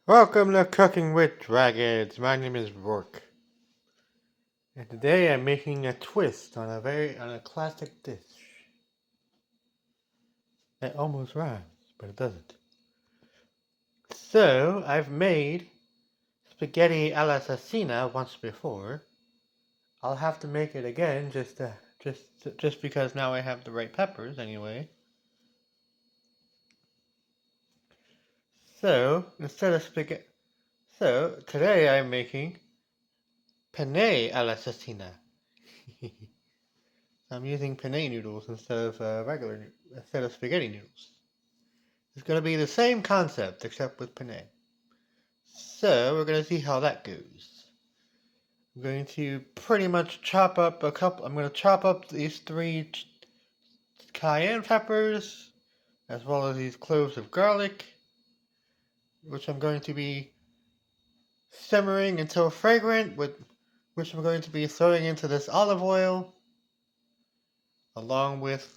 Welcome to Cooking with Dragons. My name is Rourke, and today I'm making a twist on a classic dish. It almost rhymes, but it doesn't. So I've made spaghetti all'assasina once before. I'll have to make it again just because now I have the right peppers anyway. So instead of spaghetti, so today I'm making penne all'assasina. I'm using penne noodles instead of spaghetti noodles. It's going to be the same concept except with penne. So we're going to see how that goes. I'm going to pretty much chop up I'm going to chop up these three cayenne peppers as well as these cloves of garlic, which I'm going to be simmering until fragrant, which I'm going to be throwing into this olive oil along with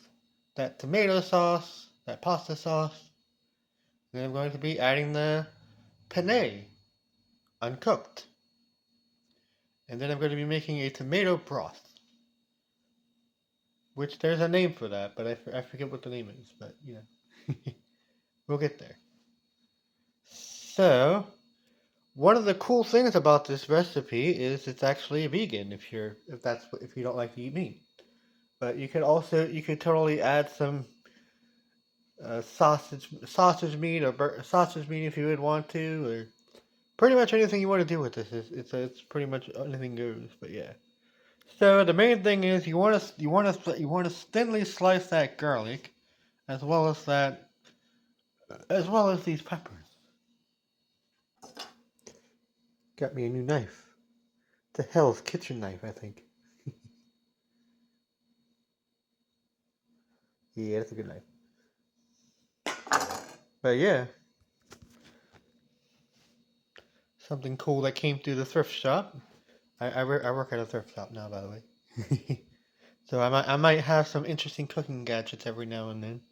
that tomato sauce, that pasta sauce. Then I'm going to be adding the penne, uncooked. And then I'm going to be making a tomato broth. Which there's a name for that, but I forget what the name is. But, we'll get there. So, one of the cool things about this recipe is it's actually vegan if you don't like to eat meat. But you could totally add some sausage meat or sausage meat if you would want to, or pretty much anything you want to do with this. It's pretty much anything goes. But yeah. So the main thing is you want to thinly slice that garlic, as well as these peppers. Got me a new knife. The Hell's Kitchen knife, I think. Yeah, that's a good knife. But yeah, something cool that came through the thrift shop. I work at a thrift shop now, by the way. So I might have some interesting cooking gadgets every now and then.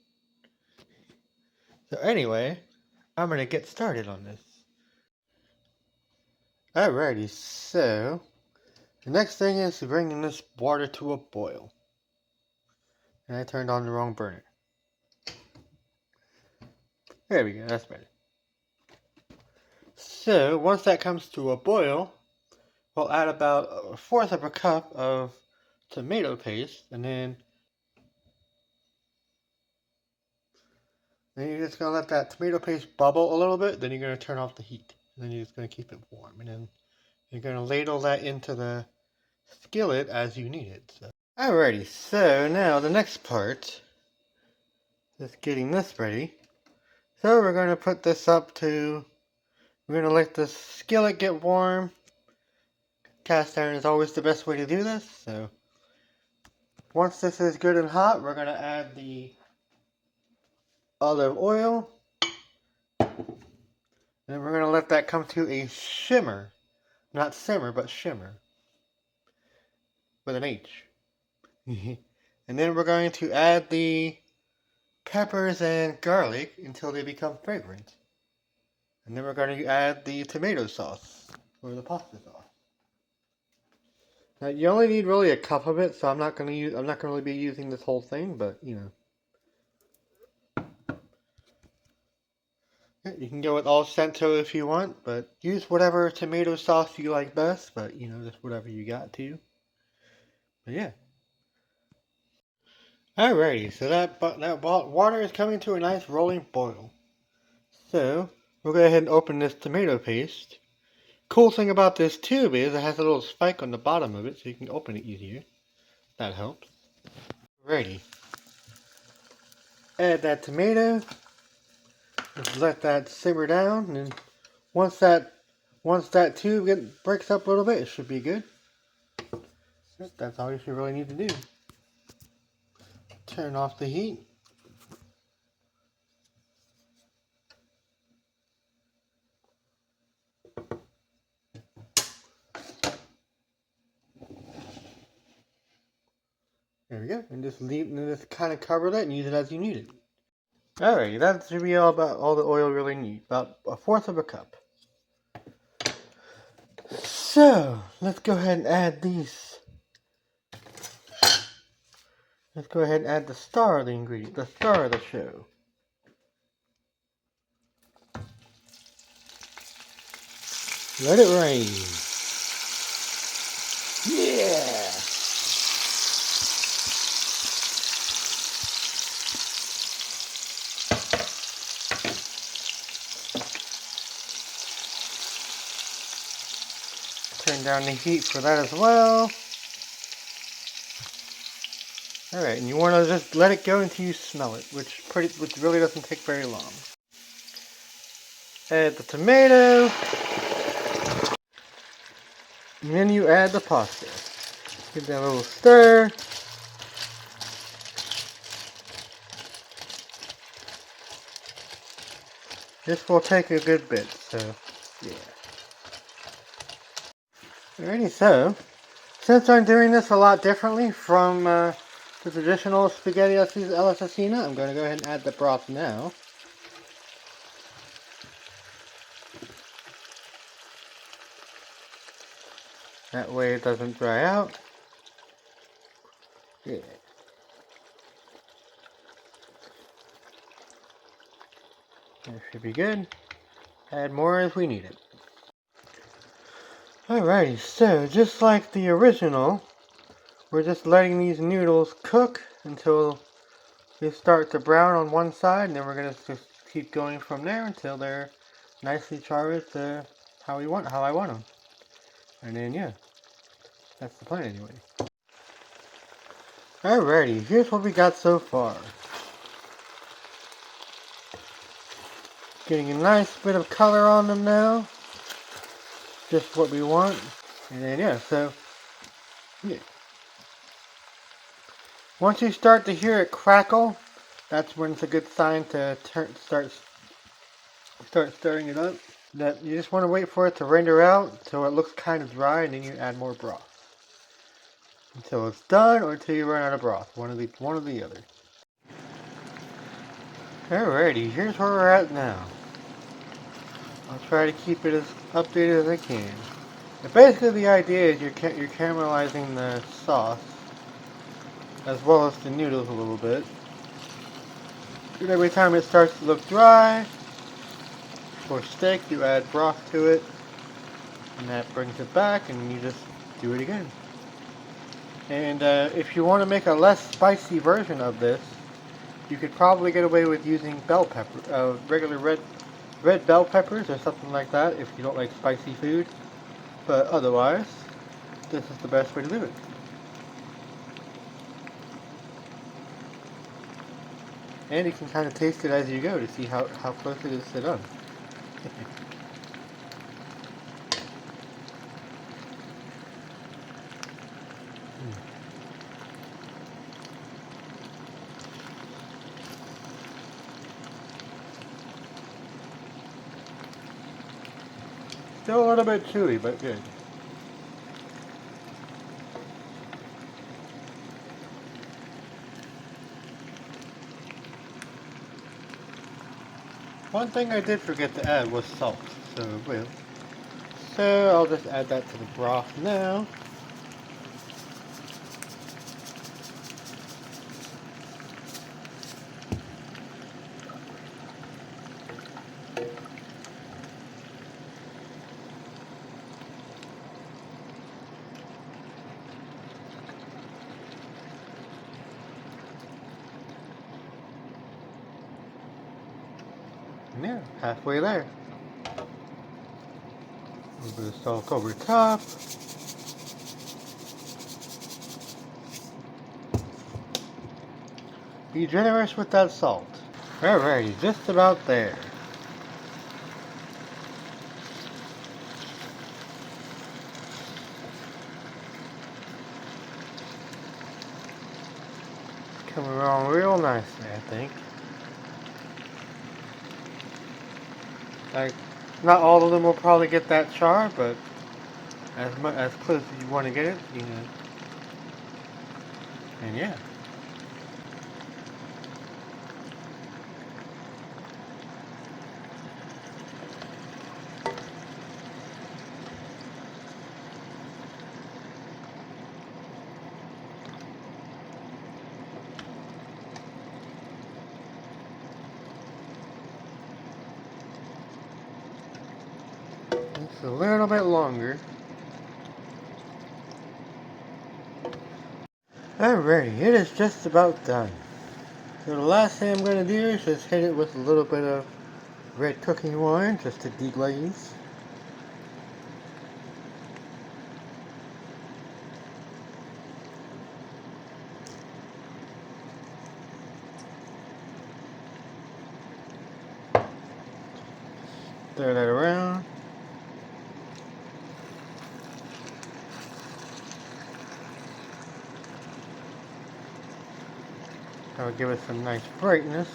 So anyway, I'm gonna get started on this. Alrighty, so the next thing is bringing this water to a boil. And I turned on the wrong burner. There we go, that's better. So once that comes to a boil, we'll add about a fourth of a cup of tomato paste, and then you're just gonna let that tomato paste bubble a little bit. Then you're gonna turn off the heat, and then you're just gonna keep it warm, and then you're gonna ladle that into the skillet as you need it. So. Alrighty, so now the next part is getting this ready. So we're gonna put this we're gonna let the skillet get warm. Cast iron is always the best way to do this. So once this is good and hot, we're gonna add the olive oil. And we're going to let that come to a shimmer. Not simmer, but shimmer. With an H. And then we're going to add the peppers and garlic until they become fragrant. And then we're going to add the tomato sauce, or the pasta sauce. Now you only need really a cup of it, so I'm not going to really be using this whole thing, but you can go with all cento if you want, but use whatever tomato sauce you like best, but just whatever you got to. But yeah. Alrighty, so that water is coming to a nice rolling boil. So, we'll go ahead and open this tomato paste. Cool thing about this tube is it has a little spike on the bottom of it so you can open it easier. That helps. Ready. Add that tomato. Just let that simmer down, and then once that tube breaks up a little bit, it should be good. That's all you should really need to do. Turn off the heat. There we go, and just kind of cover that and use it as you need it. Alright, that should be all the oil you really need. About a fourth of a cup. So, let's go ahead and add these. Let's go ahead and add the star of the ingredient, the star of the show. Let it rain. Yeah! Turn down the heat for that as well. Alright, and you want to just let it go until you smell it, which really doesn't take very long. Add the tomato. And then you add the pasta. Give that a little stir. This will take a good bit, so yeah. Alrighty, so since I'm doing this a lot differently from the traditional spaghetti all'assassina, I'm going to go ahead and add the broth now. That way it doesn't dry out. Yeah. That should be good. Add more as we need it. Alrighty, so just like the original, we're just letting these noodles cook until they start to brown on one side, and then we're going to just keep going from there until they're nicely charred to how I want them. And then yeah, that's the plan anyway. Alrighty, here's what we got so far. Getting a nice bit of color on them now. Just what we want. And then yeah, so yeah. Once you start to hear it crackle, that's when it's a good sign to start stirring it up. That you just want to wait for it to render out until it looks kind of dry, and then you add more broth until it's done, or until you run out of broth. One or the other. Alrighty, here's where we're at now. I'll try to keep it as updated as I can. But basically, the idea is you're caramelizing the sauce as well as the noodles a little bit. And every time it starts to look dry, for steak, you add broth to it, and that brings it back, and you just do it again. And if you want to make a less spicy version of this, you could probably get away with using bell pepper, regular red bell peppers or something like that if you don't like spicy food. But otherwise, this is the best way to do it. And you can kind of taste it as you go to see how close it is to done. Still a little bit chewy, but good. One thing I did forget to add was salt, so I'll just add that to the broth now. Yeah, halfway there. A little bit of salt over top. Be generous with that salt. Alrighty, just about there. Coming along real nicely, I think. Not all of them will probably get that char, but as close as you want to get it, you know. And yeah. Just a little bit longer. Alrighty, it is just about done. So the last thing I'm going to do is just hit it with a little bit of red cooking wine just to deglaze. Stir that around. That'll give it some nice brightness.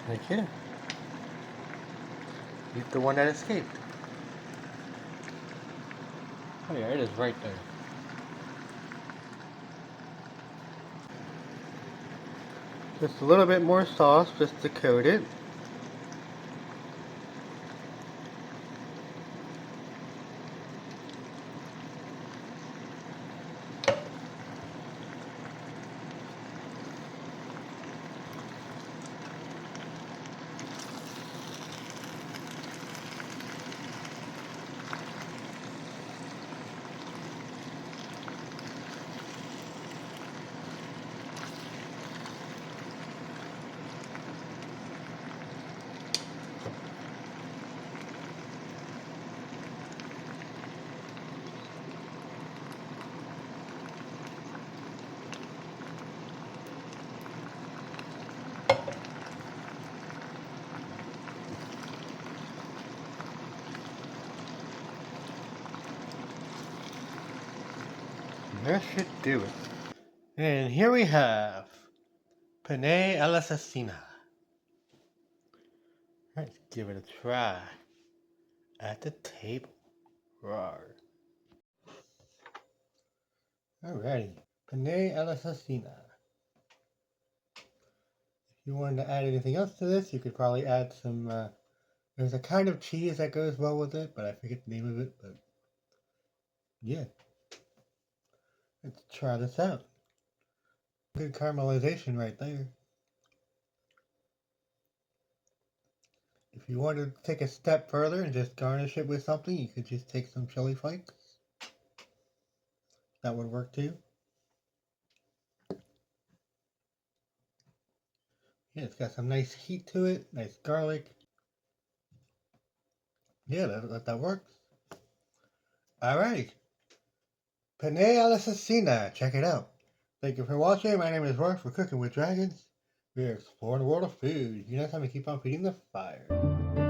Okay. Eat the one that escaped. Oh yeah, it is right there. Just a little bit more sauce just to coat it. That should do it. And here we have Penne All'assasina. Let's give it a try at the table. Rawr. Alrighty, Penne All'assasina. If you wanted to add anything else to this, you could probably add some, there's a kind of cheese that goes well with it, but I forget the name of it, but yeah. Let's try this out. Good caramelization right there. If you wanted to take a step further and just garnish it with something, you could just take some chili flakes. That would work too. Yeah, it's got some nice heat to it, nice garlic. Yeah, that works. Alright. Penne All'assasina. Check it out. Thank you for watching. My name is Broth for Cooking with Dragons. We are exploring the world of food. You know how to keep on feeding the fire.